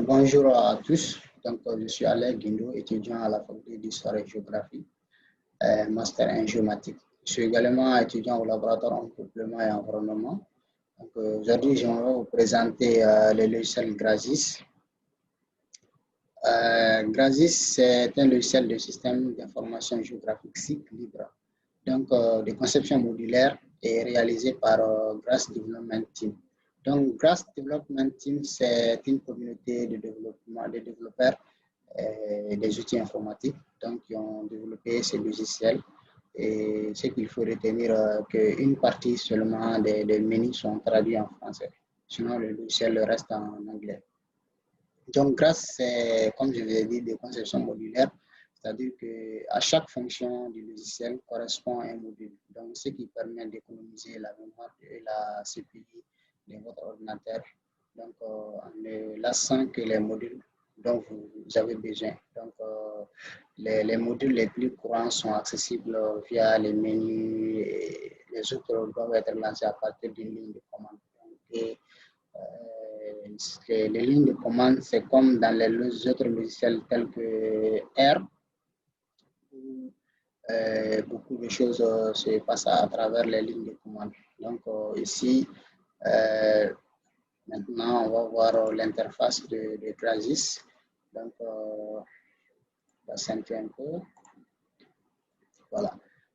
Bonjour à tous. Donc, je suis Alain Guindo, étudiant à la faculté d'Histoire et Géographie, master en géomatique. Je suis également étudiant au laboratoire en peuplement et environnement. Donc, aujourd'hui, j'aimerais vous présenter le logiciel Grazis. Grazis, c'est un logiciel de système d'information géographique cycle libre, donc de conception modulaire et réalisé par Grass Development Team. Donc, Grass Development Team, c'est une communauté de développement, de développeurs des outils informatiques donc, qui ont développé ces logiciels. Et ce qu'il faut retenir, qu'une partie seulement des menus sont traduits en français. Sinon, le logiciel reste en anglais. Donc, grâce, c'est, comme je vous ai dit, des conceptions modulaires, c'est-à-dire qu'à chaque fonction du logiciel correspond à un module. Donc, ce qui permet d'économiser la mémoire et la CPU de votre ordinateur, donc en ne laissant que les modules dont vous avez besoin. Donc, les modules les plus courants sont accessibles via les menus et les autres doivent être lancés à partir d'une ligne de commande. Les lignes de commande, c'est comme dans les autres logiciels tels que R, où beaucoup de choses se passent à travers les lignes de commande. Donc ici, maintenant, on va voir l'interface de Grazis. Donc, on va s'entrer un peu. Voilà.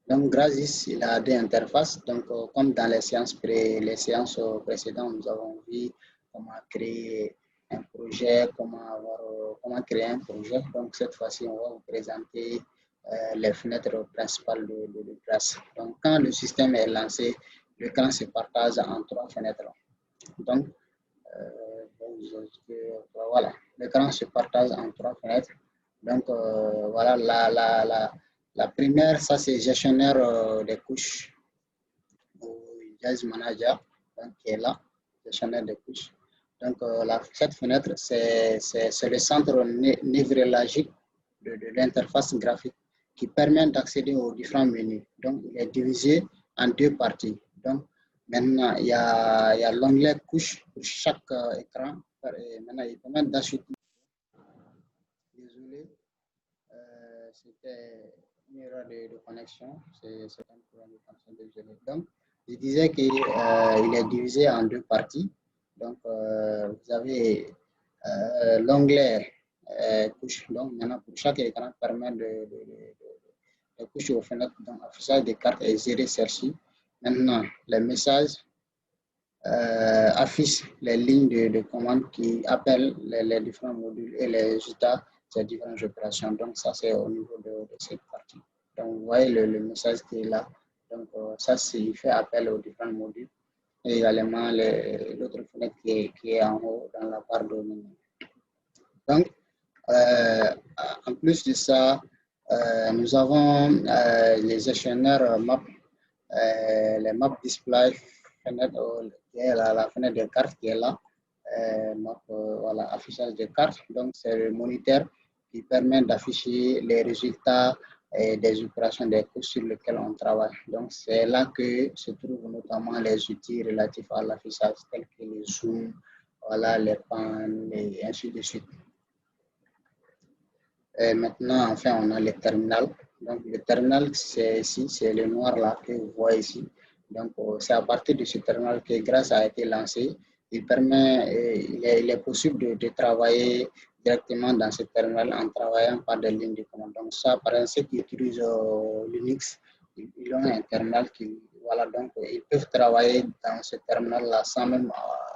Donc, Grazis, il a deux interfaces. Donc, comme dans les séances précédentes, nous avons vu comment créer un projet, comment créer un projet. Donc, cette fois-ci, on va vous présenter les fenêtres principales de Grazis. Donc, quand le système est lancé, l'écran se partage en trois fenêtres. Donc, voilà, l'écran se partage en trois fenêtres. Donc, voilà, la première, ça c'est gestionnaire des couches, Jazz Manager, donc, qui est là, gestionnaire des couches. Donc, cette fenêtre, c'est le centre névralgique de l'interface graphique qui permet d'accéder aux différents menus. Donc, il est divisé en deux parties. Donc, maintenant, il y a l'onglet couche pour chaque écran. Et maintenant, il permet d'acheter. Désolé, c'était une erreur de connexion. C'est un problème de connexion, désolé. Donc, je disais qu'il est divisé en deux parties. Donc, vous avez l'onglet couche. Donc, maintenant, pour chaque écran, permet de coucher aux fenêtres. Donc, affichage des cartes et gérer celle-ci. Maintenant, les messages affichent les lignes de commande qui appellent les différents modules et les résultats des différentes opérations. Donc, ça, c'est au niveau de cette partie. Donc, vous voyez le message qui est là. Donc, ça, il fait appel aux différents modules. Et également, l'autre fenêtre qui est en haut dans la barre de menu. Donc, en plus de ça, nous avons les gestionnaires map, les map display fenêtre, qui est la fenêtre de cartes qui est là, voilà, affichage de cartes. Donc, c'est le moniteur qui permet d'afficher les résultats des opérations des cours sur lesquels on travaille. Donc, c'est là que se trouvent notamment les outils relatifs à l'affichage, tels que les zooms, voilà, les pannes et ainsi de suite. Et maintenant, enfin, on a le terminal. Donc, le terminal, c'est ici, c'est le noir là que vous voyez ici. Donc, c'est à partir de ce terminal que Grass a été lancé. Il est possible de travailler directement dans ce terminal en travaillant par des lignes de commande. Donc, ça, par exemple, ceux qui utilisent Linux, ils ont un terminal qui, voilà, donc ils peuvent travailler dans ce terminal-là sans même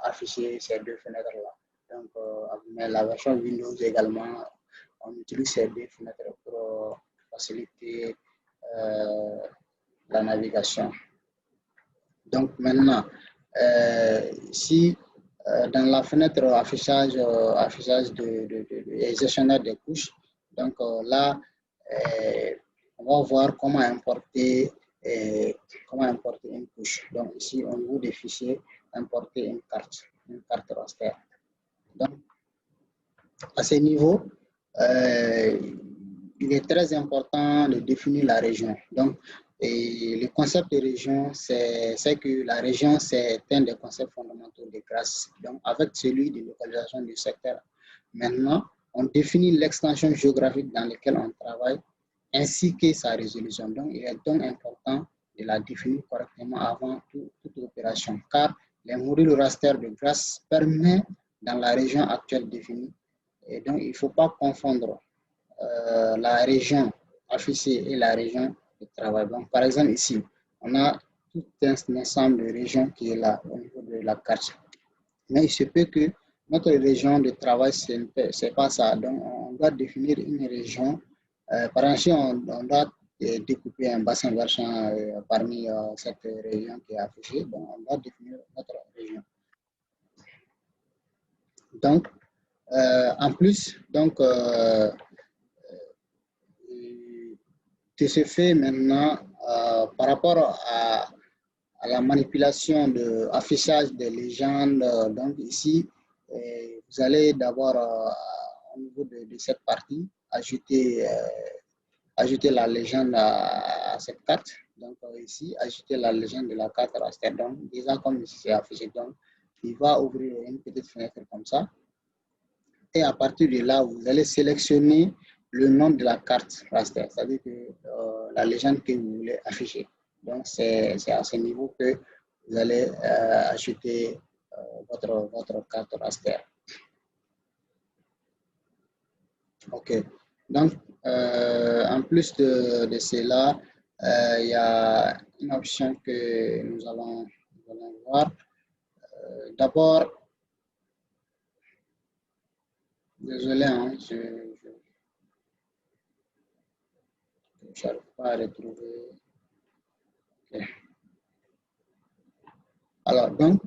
afficher ces deux fenêtres-là. Donc, mais la version Windows également, on utilise ces deux fenêtres pour faciliter la navigation. Donc maintenant, si dans la fenêtre affichage de gestionnaire des couches, donc là, on va voir comment importer une couche. Donc ici, au niveau des fichiers, importer une carte raster. Donc, à ce niveau, il est très important de définir la région. Donc, et le concept de région, c'est que la région, c'est un des concepts fondamentaux de Grass. Donc, avec celui de localisation du secteur Maintenant, on définit l'extension géographique dans laquelle on travaille ainsi que sa résolution. Donc, il est donc important de la définir correctement avant toute opération, car les modules raster de Grass permettent dans la région actuelle définie. Et donc, il ne faut pas confondre la région affichée et la région de travail. Donc, par exemple, ici, on a tout un ensemble de régions qui est là au niveau de la carte. Mais il se peut que notre région de travail, ce n'est pas ça. Donc, on doit définir une région. Par exemple, on doit découper un bassin versant parmi cette région qui est affichée. Donc, on doit définir notre région. Donc, en plus, donc, de ce fait, maintenant, par rapport à la manipulation de affichage des légendes, donc ici, vous allez d'abord, au niveau de cette partie, ajouter la légende à cette carte. Donc ici, ajouter la légende de la carte raster. Donc déjà, comme ici c'est affiché, donc il va ouvrir une petite fenêtre comme ça. Et à partir de là, vous allez sélectionner le nom de la carte raster, c'est-à-dire que la légende que vous voulez afficher. Donc, c'est à ce niveau que vous allez ajouter votre carte raster. OK. Donc, en plus de cela, il y a une option que nous allons voir. D'abord, désolé, hein, je n'arrive pas à retrouver. Okay. Alors, donc,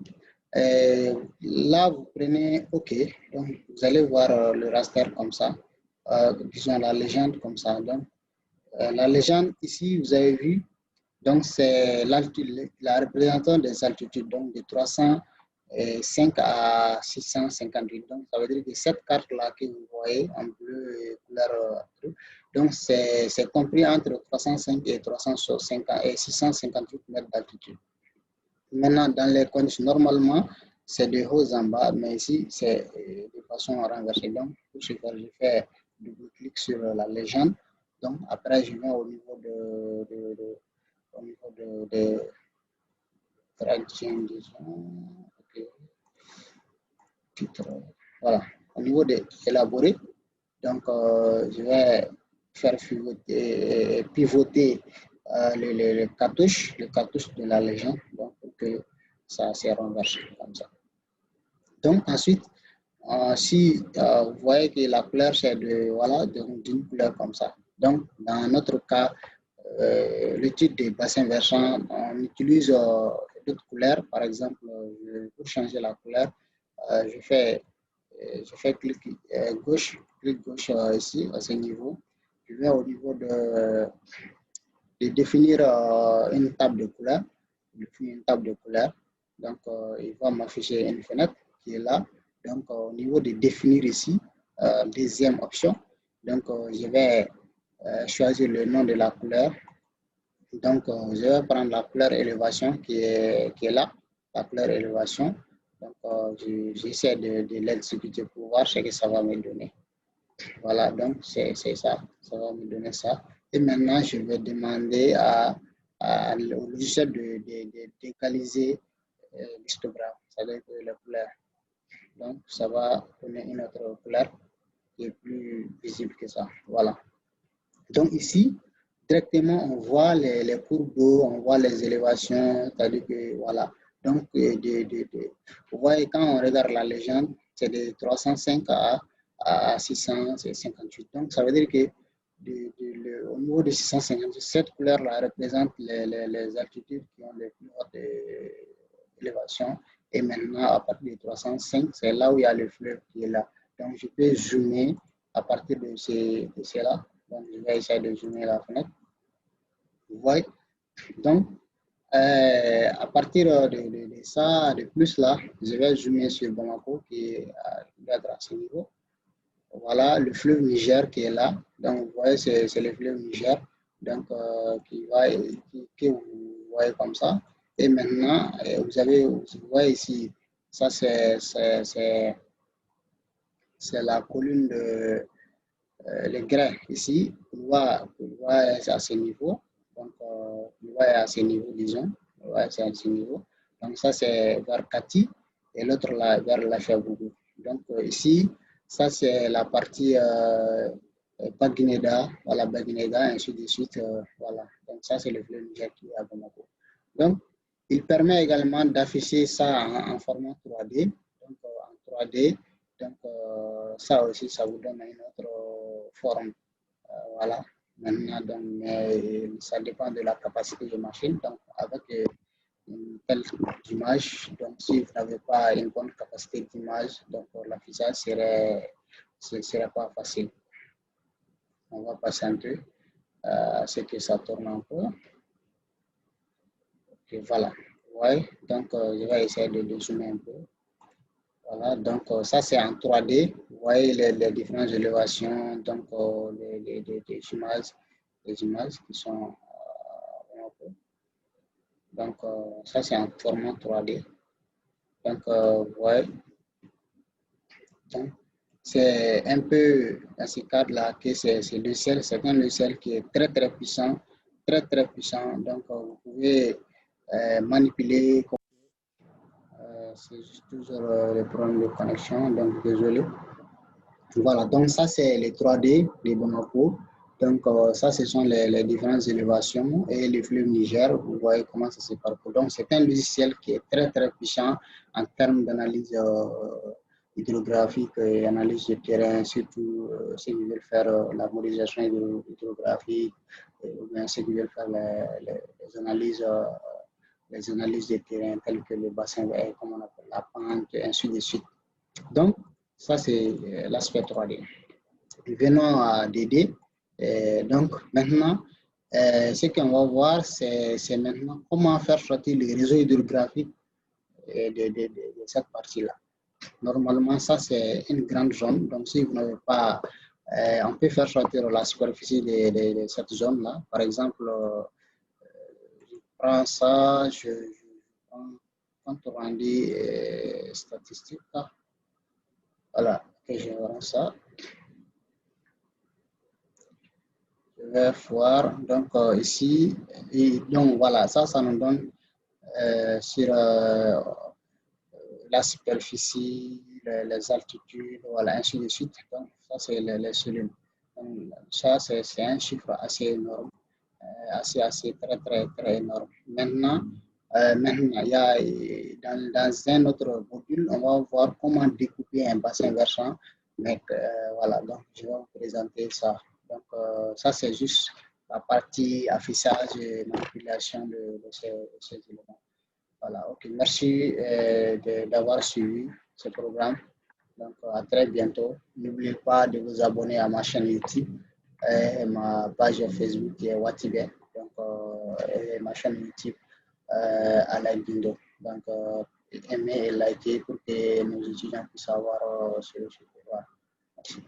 là, vous prenez OK. Donc, vous allez voir le raster comme ça. Disons la légende comme ça. Donc, la légende, ici, vous avez vu, donc c'est l'altitude, la représentation des altitudes, donc de 305 à 658. Donc, ça veut dire que cette carte-là que vous voyez en bleu et couleur, donc c'est compris entre 305 et 350 et 658 mètres d'altitude. Maintenant, dans les conditions, normalement, c'est de haut en bas, mais ici, c'est de façon renversée. Donc, pour ce faire, je fais double-clic sur la légende. Donc, après, je vais au niveau de traduction, disons, okay. Titre, voilà, au niveau de élaborer. Donc, je vais faire pivoter les cartouches de la légende, donc pour que ça se renverse comme ça. Donc, ensuite, si vous voyez que la couleur c'est d'une couleur comme ça. Donc, dans notre cas, le type de bassin versant, on utilise d'autres couleurs. Par exemple, pour changer la couleur, je fais clic gauche ici à ce niveau. Je vais au niveau de définir une table de couleurs. Donc, il va m'afficher une fenêtre qui est là. Donc, au niveau de définir ici, deuxième option. Donc, je vais choisir le nom de la couleur. Donc, je vais prendre la couleur élévation qui est là, la couleur élévation. Donc, j'essaie de l'exécuter pour voir ce que ça va me donner. Voilà, donc c'est ça, ça va me donner ça. Et maintenant, je vais demander au logiciel de décaliser l'histogramme, c'est-à-dire que la couleur. Donc, ça va donner une autre couleur qui est plus visible que ça. Voilà. Donc, ici, directement, on voit les courbes d'eau, on voit les élévations, c'est-à-dire que, voilà. Donc, vous voyez, quand on regarde la légende, c'est de 305 à 658. Donc, ça veut dire que au niveau de 658, cette couleur-là représente les altitudes qui ont les plus hautes élévations. Et maintenant, à partir de 305, c'est là où il y a le fleuve qui est là. Donc, je peux zoomer à partir de cela. Donc, je vais essayer de zoomer la fenêtre. Vous voyez? Donc, à partir de ça, de plus là, je vais zoomer sur Bamako qui est à ce niveau. Voilà le fleuve Niger qui est là. Donc, vous voyez, c'est le fleuve Niger. Donc, que vous voyez comme ça. Et maintenant, vous voyez ici, ça c'est c'est la colline de le grès ici. Pouloua est à ce niveau. Donc, Pouloua est à ce niveau, disons. Pouloua est à ce niveau. Donc, ça, c'est vers Kati et l'autre là, vers la Chabougou. Donc, ici, ça, c'est la partie Baguineda, voilà, Baguineda, ainsi de suite. Voilà. Donc, ça, c'est le fleuve Niger qui est à Bamako. Donc, il permet également d'afficher ça en format 3D. Donc, en 3D, donc, ça aussi, ça vous donne une autre forme. Voilà. Maintenant, donc, ça dépend de la capacité de machine. Donc, avec une telle image, donc si vous n'avez pas une bonne capacité d'image, donc l'affichage serait pas facile. On va patienter ce que ça tourne un peu. Et voilà. Ouais, donc je vais essayer de zoomer un peu. Voilà, donc ça c'est en 3D. Vous voyez les différentes élévations, donc les images qui sont donc ça c'est en format 3D. Donc vous voyez, c'est un peu dans ce cadre-là que c'est un logiciel qui est très puissant, très puissant. Donc vous pouvez manipuler. C'est juste toujours le problème de connexion, donc désolé. Voilà, donc ça c'est les 3D de Bamako. Donc ça ce sont les différentes élévations et les fleuves Niger. Vous voyez comment ça se parcourt. Donc c'est un logiciel qui est très puissant en termes d'analyse hydrographique et analyse de terrain, surtout ceux qui veulent faire la modélisation hydrographique ou bien ceux qui veulent faire les analyses de terrain telles que le bassin, comme on appelle la pente, et ainsi de suite. Donc, ça, c'est l'aspect 3D. Venons à DD. Donc, maintenant, ce qu'on va voir, c'est maintenant comment faire sortir le réseau hydrographique de cette partie-là. Normalement, ça, c'est une grande zone. Donc, si vous n'avez pas, on peut faire sortir la superficie de cette zone-là. Par exemple, je prends ça, je prends compte rendu statistique. Voilà, que je rends ça. Je vais voir, donc ici, et donc voilà, ça nous donne sur la superficie, les altitudes, voilà, ainsi de suite. Donc, ça, c'est les cellules. Donc, ça, c'est un chiffre assez énorme, assez très énorme. Maintenant, il y a dans un autre module, on va voir comment découper un bassin versant. Mais voilà, donc je vais vous présenter ça. Donc, ça, c'est juste la partie affichage et manipulation de ces éléments. Voilà, ok. Merci d'avoir suivi ce programme. Donc, à très bientôt. N'oubliez pas de vous abonner à ma chaîne YouTube et ma page Facebook qui est Watibé. Donc, et ma chaîne YouTube Alain Bindo. Donc, aimez et likez pour que nos étudiants puissent avoir ce programme. Merci.